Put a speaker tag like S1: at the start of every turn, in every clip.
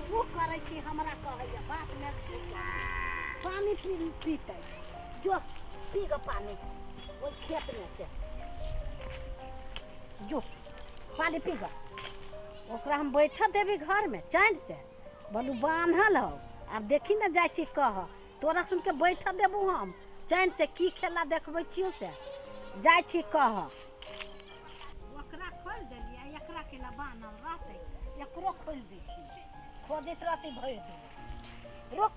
S1: तू करे छी हमरा कहैया बात में पानी पीते जो पी ग पानी वो खेत में से जो पानी पी ग ओकरा हम बैठा देवी घर में चैन से बोलू बांधल हो अब देखी ना जाय छी कह तोरा सुन के बैठा देबू हम चैन से की खेला देखबै छियो से जाय छी कह ओकरा खोल देलिए एकरा के ना बांधल रहते एकरो खोल दै छी खोजैत रहती भरि दिन रुक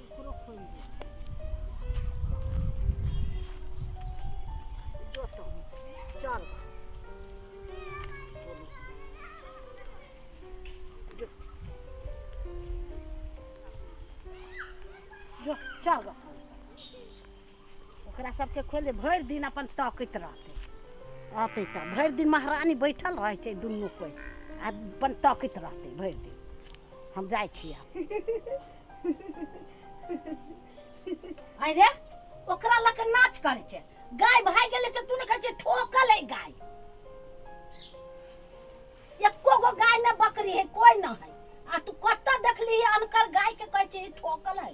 S1: एकरो खोल दे जो तो चल जो चल ओकरा सबके खोल दे भरि दिन अपन तकैत रहते आते त भरि दिन महारानी बैठल रहे छै दुनू कोई आ अपन तकैत रहते भरि दिन हम जाइ छी अरे ओकरा लग नाच करे छै गाय भाग गेले से तू ने कहै छै ठोकल है गाय एको गो गाय ने बकरी है कोई ना है आ तू कत्ता देखली है अनकर गाय के कहै छै ठोकल है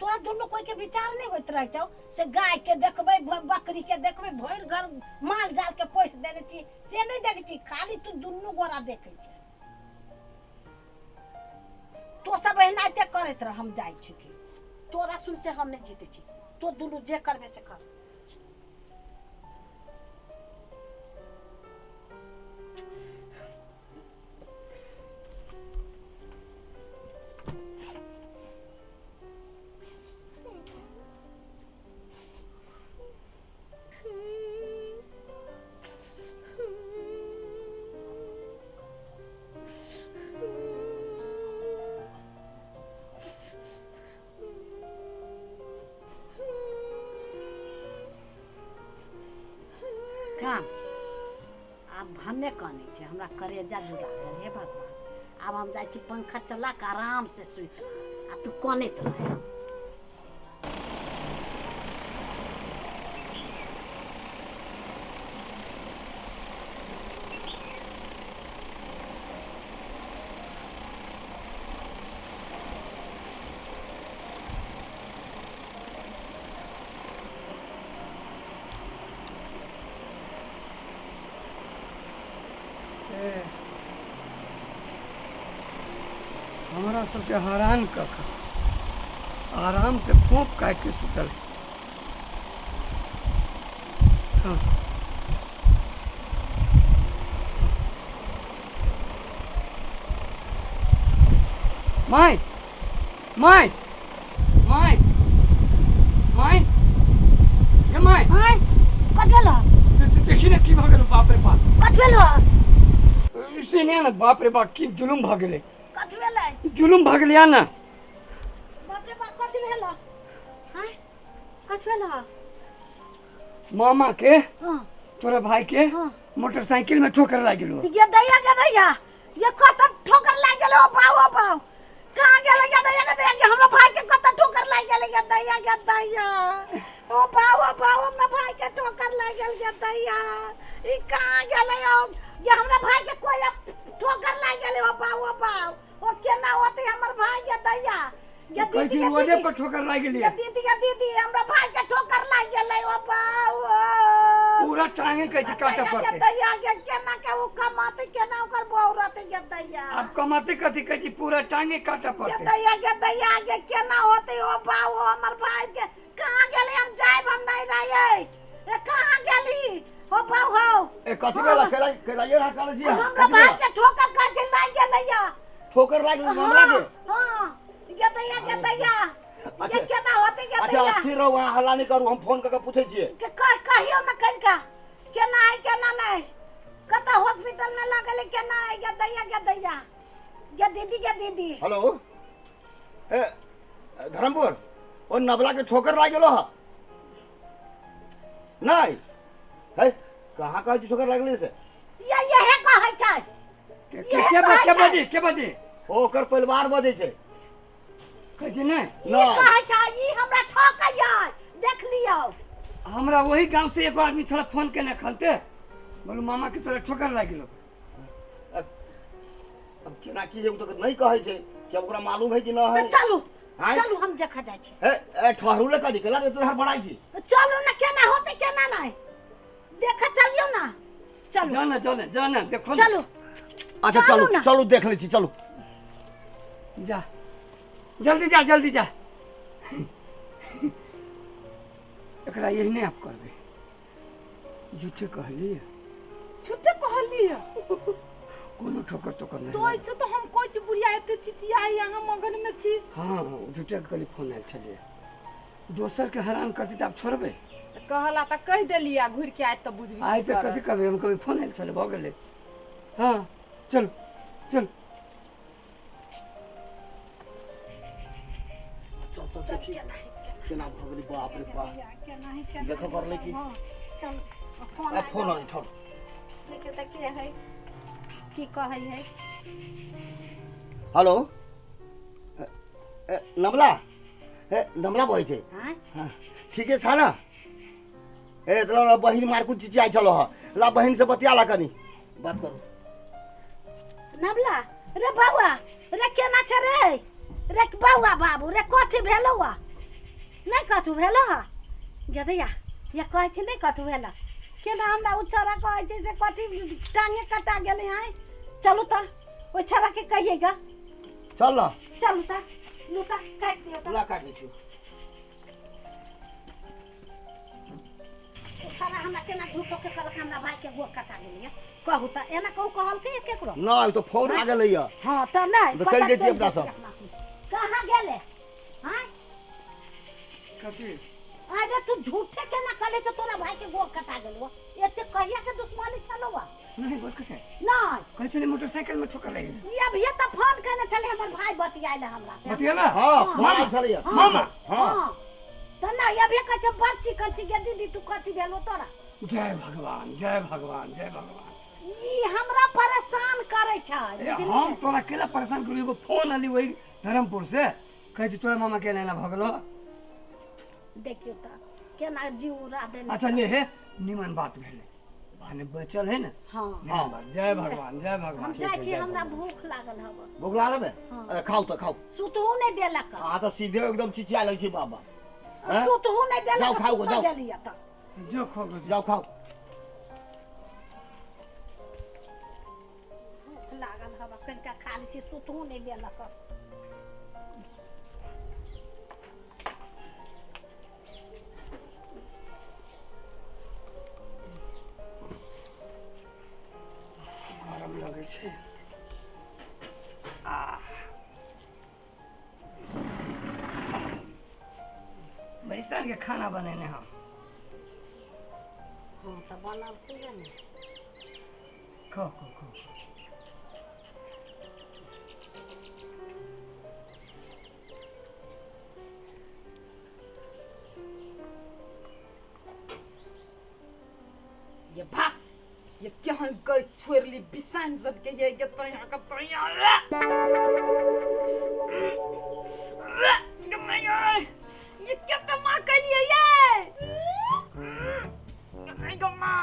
S1: तोरा दुनू कोई के विचार नहीं होत रह छौ से गाय के देखबै बकरी के देखबै भर घर माल जाल के पोस देने छी से नहीं देखे छी खाली तू दुनू गोरा देखे छै तो सब एनाते करैत रह हम जाय छी की तोरा सुन से हम नहीं जीते छी तो दुनू जे करबे से कर काम आब भन्ने कहने छै हमरा करेजा जुड़ा गेल हे भगवान आब हम जाइ छी पंखा चला के आराम से सुइत आ तू कोने तो
S2: हमारा सबके हैरान कख आराम से फोप काट के सुतल हाँ। माय माय माय माय ये माय
S1: हाय कत भेला
S2: देखी ना की भ गेल बाप रे बाप
S1: कत भेला
S2: से नहीं ना बाप रे बाप की जुलुम भ गेले
S1: कत भेला
S2: जुलुम भ गेल ना
S1: बाप रे बाप कत भेला हाय कत भेला
S2: मामा के
S1: हां
S2: तोरा भाई के
S1: हाँ।
S2: मोटरसाइकिल में ठोकर लाग गेलो
S1: ये दैया ये कत ठोकर लाग गेलो बाऊ कहां गेले ये दैया हमरा भाई के कत ठोकर लाग गेले ये दैया ओ बाऊ हमरा भाई के ठोकर लाग गेल ये दैया ई कहां गेले ये हमरा भाई के कोई ठोकर लाग गेले ओ बाऊ ओ केना होते हमर भाई के दैया ये
S2: दीदी रोडे पर ठोकर लाग गेली
S1: ये दीदी हमरा भाई के ठोकर लाग गेले ओ बाऊ
S2: पूरा टांगे कैसे काटा पड़ते
S1: दैया के केना के वो कमाते केना ओकर बहुरते के दैया
S2: अब कमाते कथी कैसे पूरा टांगे काटा पड़ते
S1: दैया के केना होते ओ बाऊ हमर भाई के कहां गेले हम जाइब हम नहीं रहिए ए कहां गेली ओ बाऊ हो
S3: ए कथी वाला खेलाइए ना कर जी
S1: हमरा भाई के ठोकर का जे लाग गेलैया
S3: ठोकर लाग गेल हमरा के
S1: हां ये दैया ये केना होते के
S3: अच्छा
S1: दैया
S3: स्थिर रहो वहां हल्ला नहीं करू हम फोन करके पूछे छिए
S1: के कहियो न कनका केना है केना नहीं कता हॉस्पिटल में लागले केना है के दैया ये दीदी
S3: हेलो ए धर्मपुर ओ नबला के ठोकर लाग गेलो ह नहीं है कहां कहां ठोकर लाग गेले से
S1: ये है कहै छै
S2: के बजे
S3: ओकर परिवार बजे छै
S2: कैसे नहीं
S1: ये कहै छै ई हमरा ठोकै देख लियो
S2: हमरा वही गांव से एगो आदमी थोड़ा फोन केने खलते बोलू मामा के तोरा ठोकर लाग गेलो
S3: अब केना की है तो नहीं कहै छै कि ओकरा मालूम है कि ना है।
S1: तो चलू
S3: हाँ?
S1: चलू हम देखा जाय छी।
S3: ए ठहरू ले कदी केला देते हर बड़ाई छी।
S1: चलू ना, केना होते केना नहीं देखा चलियो ना, चलू
S2: जाना जाना जाना देखो ना।
S1: चलू
S3: अच्छा
S1: चलू
S3: चलू
S1: ना।
S3: चलू देख लै छी चलू।
S2: जा जल्दी जा जल्दी जा। एकरा यही आप करबे झूठे कहली
S4: छुट्टे कहली
S2: कोनो ठोकर टोकर नहीं
S4: तो ऐसे तो हम कोई चीज बुढ़िया एते चिचियाई यहाँ मगन में छी।
S2: हाँ झूठे के फोन आयल छलिए दोसर के हैरान करती तो आप छोड़बे
S4: कहला त कह देलिया घुर के आय त बुझबी
S2: आइ तो कथी करबे हम कभी फोन आयल छले भ गेले। हाँ चल चल
S3: चल चल देखी केना भ गेली बाप रे बाप। देखो कर ले की
S1: चल
S3: ए फोन आइ ठर
S1: देखे त के है की कहै है।
S3: हेलो नमला बहै छै।
S1: हां
S3: हाँ ठीके छ ना। ए तोरा बहिन मारकु चिची आइ छलो ह ला बहिन से बतियाला कनी बात करू।
S1: नबला रे बाबा रे केना छ रे रे बाबा बाबू रे कथी भेलौआ नहीं कथू भेलो हा गदैया या कहै छै नहीं कथू भेला केना हमरा उ छोरा कहै छै जे कथी टांगे कटा गेलै है। चलू त ओ छोरा के कहिएगा
S3: चल ना
S1: चलू त लू त काट दियो त
S3: ला काट दै छी।
S1: छोरा हमरा केना झूठो के कहलक हमरा भाई के गोड़ कटा गेलै कहू त एना कहू कहल के केकरो
S3: नहीं तो फोन आ गेलै य।
S1: हां त नहीं
S3: तो चल जाइ छी अपना सब।
S1: कहां गेले हां
S2: कथी
S1: अरे तू झूठे केना कहले तो तोरा भाई के गोड़ कटा गेलो एते कहिया के दुश्मनी छलौआ
S2: नहीं बोल कथे
S1: नहीं
S2: कहै छले मोटरसाइकिल में ठोकर लाग गेलै
S1: ये भी त फोन करने चले हमर भाई बतियाइल हमरा से
S2: बतियाला
S3: हां फोन आइ छलै य।
S2: मामा
S3: हां
S1: त ना ये भी कछ बच्ची कंची के दीदी तू कथी भेलो तोरा
S2: जय भगवान जय भगवान जय भगवान।
S1: ई हमरा परेशान करे छै
S2: ए,
S1: बुझली
S2: हम तोरा केला परेशान करू एगो फोन आली वही धर्मपुर से कहै छै तोरा मामा के एना भ गेलो।
S1: देखियो त केना जीव उड़ा देने
S2: अच्छा ले हे निमन बात भेले भाने बचल है ना।
S1: हां
S2: निमन बात जय भगवान जय भगवान।
S1: हम जाय छी हमरा भूख लागल हव
S3: भूख लागल बे खाओ तो खाओ।
S1: सुतहू नहीं देलक
S3: हां तो सीधे एकदम चिचिया लग छी बाबा। हैं?
S1: सुतहू नहीं देलक
S3: जाओ खाओ, जाओ।
S1: गेलिया त
S2: जो खो गो
S3: जाओ खाओ।
S1: भूख लागल हव कनिका खा लै छी सुतहू नहीं देलक
S2: गरम लगे छै। बड़ी साल के खाना बनेने हम
S1: हां त बनौते ने
S2: खो खो खो
S4: ये भाग ये केहन गैस छोड़ली बिसान सब के ये तैया के तैया ये क्या कमा कर लिए ये गम्मा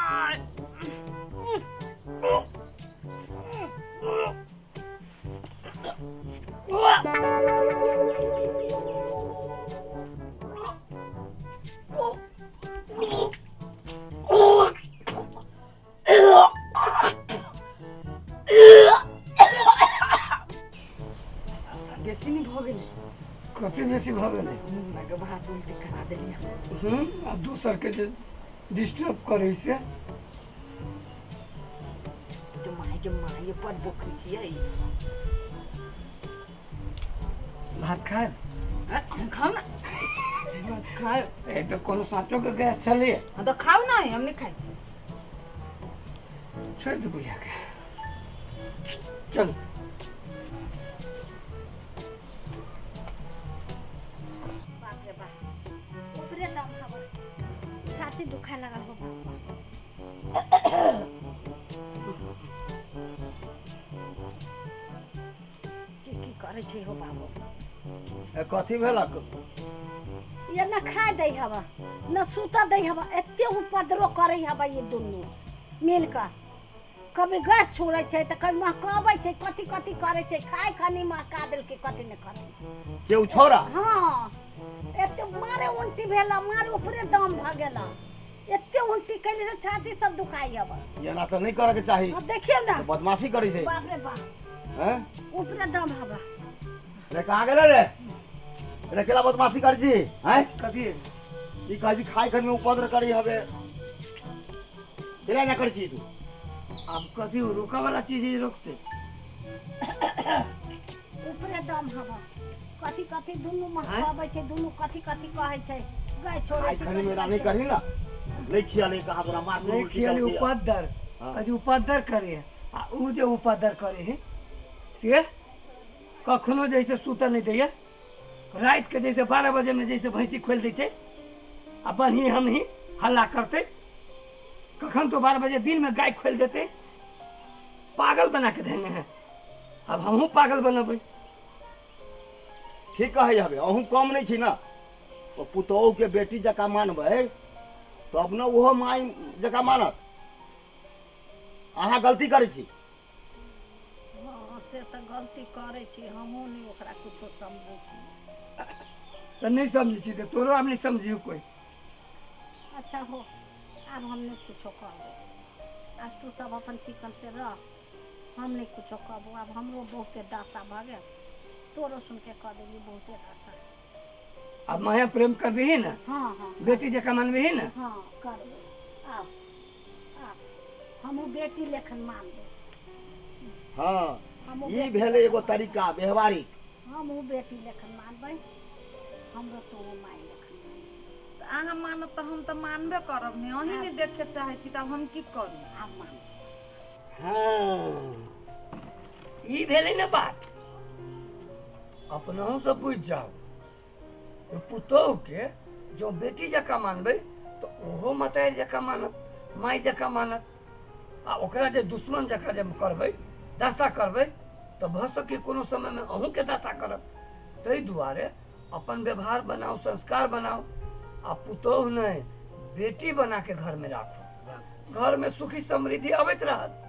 S4: बेसी नहीं भ गेलै
S2: कथी बेसी भ गेलै
S4: मुंह के बात उल्टी करा देलिए
S2: आ दोसर के जे डिस्टर्ब करे से
S4: तो माय पर बोखरी छियै
S2: भात खाए
S4: खाओ ना मत खाओ
S2: ए तो कोनो साँचो के गैस छलै
S4: हाँ तो खाओ ना हम नहीं खाई छी
S2: छोड़ दे बुझा के चलो
S1: बाप रे बाप ऊपरे दम हवा छाती दुखाए लगल हो बाप की करे छै हो बाबू
S3: ए कथी भेलक
S1: ये न खाए दै हवा न सूता दै हवा एते उपद्रव करे हवा ये दुनू मिल कऽ कभी गैस छोड़ै छै तऽ कभी महकाबै छै कथी कथी करै छै खाय खनी महका देलकै कथी ने कथी
S3: केहू छौड़ा
S1: हाँ एते मारे उल्टी भेला मारे ऊपरे दम भ गेला एते उल्टी कैले से छाती सब दुखाई अब
S3: एना तऽ नहि करके चाही
S1: अब देखियो ना
S3: तऽ बदमाशी करै छै
S1: बाप रे बाप
S3: हैं
S1: ऊपरे दम हवा
S3: रे कहाँ गेले रे रे केला बदमाशी करै छी हैं
S2: कथी
S3: ई कहै छी खाय खन में उपद्र करी हबे केला ना करै छी तू
S2: अब कथी रोका वाला चीज ही रोकते
S1: ऊपरे दम हवा कथी कथी दुनू महकाबै छै दुनू कथी कथी कहै छै गाय छोड़ै
S3: खाय
S1: छै
S3: खन में नहीं करही ना नहीं खियाले कहाँ तोरा मार
S2: नहीं खियाली उपद्र
S3: हाँ।
S2: अजी उपद्र करे आ उ जे उपद्र करे है से कखनो जैसे सुतल नहीं दैया रात के जैसे 12 बजे में जैसे भैंसी खोल दै छै आ बन्ही हम ही हल्ला करते कखन तो 12 बजे दिन में गाय खोल देते पागल बना के देने हैं अब हमहू पागल बनबै
S3: ठीक कहै हबे अहूँ कम नहीं छी ना ओ पुतोहू के बेटी जका मानबै तब न ओहो माय जका मानत अहाँ गलती करै छी
S1: हाँ से तऽ गलती करै छी हमहूँ नहीं ओकरा कुछो समझै छी
S2: तो नहीं समझी छी तो तोरो आब नहीं समझियो कोई
S1: अच्छा हो अब हम नहीं कुछो कहबो अब तू सब अपन चिकन से रह हम नहीं कुछो कहबो अब हमरो बहुते दासा भ गेल तोरो सुन के कह देली बहुते दासा
S2: अब माया प्रेम करबही ना
S1: हाँ हाँ
S2: बेटी जका मानबही ना
S1: हाँ करबै आब हमहूँ बेटी लेखन मानबै
S3: हाँ
S1: हमहूँ
S3: ई
S1: बेटी
S3: भेलै एगो तरीका व्यवहारिक
S1: हमहूँ बेटी लेखन मानबै हमरो तोरो माय लेखन मानबै
S4: अहाँ मानब तऽ हम तऽ मानबे करब ने अहीं नहि देखे चाहै छी तऽ हम की करू
S1: आब मानबै
S2: हाँ ई भेलै ना बात अपनहु से बुझ जाओ कि पुतोहू के जो बेटी जका मानबै तो ओहो मतारी जका मानत माय जका मानत आ ओकरा जे दुश्मन जका जब करबै दशा करबै तो भऽ सके कोनो समय में अहूँ के दशा करब ताहि दुआरे अपन व्यवहार बनाओ संस्कार बनाओ आ पुतोहू नहीं बेटी बना के घर में राखो घर में सुखी समृद्धि अबैत रहत